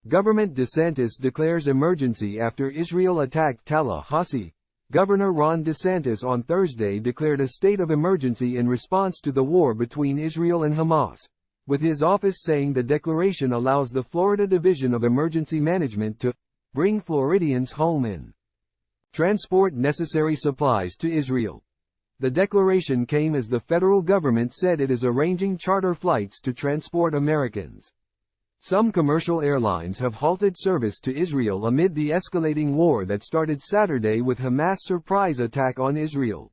Government DeSantis declares emergency after Israel attacked Tallahassee. Governor Ron DeSantis on Thursday declared a state of emergency in response to the war between Israel and Hamas, with his office saying the declaration allows the Florida Division of Emergency Management to bring Floridians home and transport necessary supplies to Israel. The declaration came as the federal government said it is arranging charter flights to transport Americans. Some commercial airlines have halted service to Israel amid the escalating war that started Saturday with Hamas' surprise attack on Israel.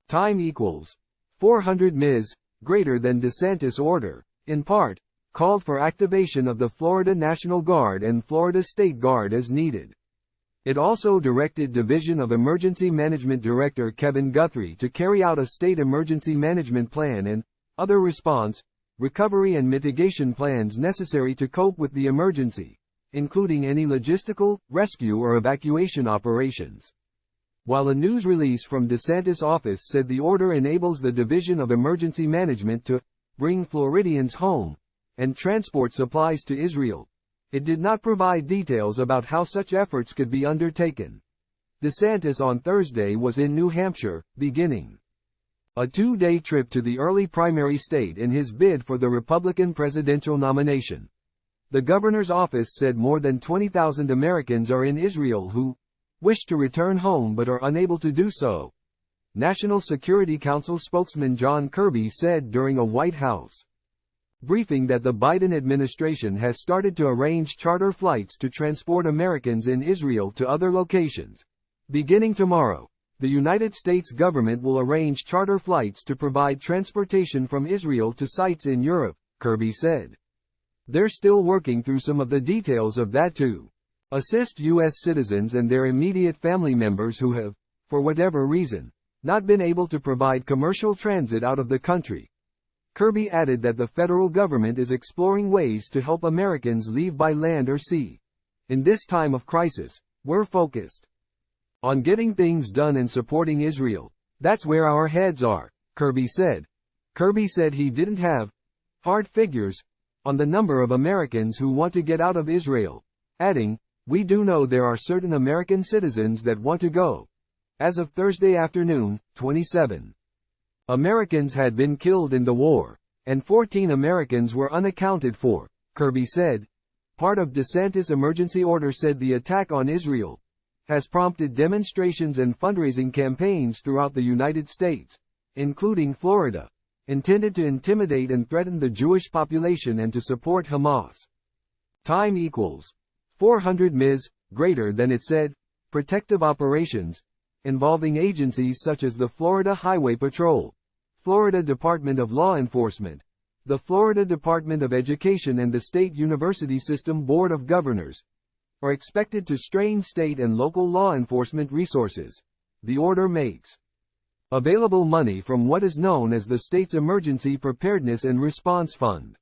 Time equals 400 ms, greater than DeSantis' order, in part, called for activation of the Florida National Guard and Florida State Guard as needed. It also directed Division of Emergency Management Director Kevin Guthrie to carry out a state emergency management plan and other response, recovery and mitigation plans necessary to cope with the emergency, including any logistical, rescue or evacuation operations. While a news release from DeSantis' office said the order enables the Division of Emergency Management to bring Floridians home and transport supplies to Israel, it did not provide details about how such efforts could be undertaken. DeSantis on Thursday was in New Hampshire, beginning a two-day trip to the early primary state in his bid for the Republican presidential nomination. The governor's office said more than 20,000 Americans are in Israel who wish to return home but are unable to do so, National Security Council spokesman John Kirby said during a White House briefing that the Biden administration has started to arrange charter flights to transport Americans in Israel to other locations. Beginning tomorrow, the United States government will arrange charter flights to provide transportation from Israel to sites in Europe, Kirby said. They're still working through some of the details of that to assist U.S. citizens and their immediate family members who have, for whatever reason, not been able to provide commercial transit out of the country. Kirby added that the federal government is exploring ways to help Americans leave by land or sea. In this time of crisis, we're focused on getting things done and supporting Israel. That's where our heads are, Kirby said. Kirby said he didn't have hard figures on the number of Americans who want to get out of Israel, adding, "We do know there are certain American citizens that want to go." As of Thursday afternoon, 27 Americans had been killed in the war, and 14 Americans were unaccounted for, Kirby said. Part of DeSantis' emergency order said the attack on Israel has prompted demonstrations and fundraising campaigns throughout the United States, including Florida, intended to intimidate and threaten the Jewish population and to support Hamas. Time equals 400 ms, greater than it said, protective operations, involving agencies such as the Florida Highway Patrol, Florida Department of Law Enforcement, the Florida Department of Education and the State University System Board of Governors, are expected to strain state and local law enforcement resources. The order makes available money from what is known as the state's Emergency Preparedness and Response Fund.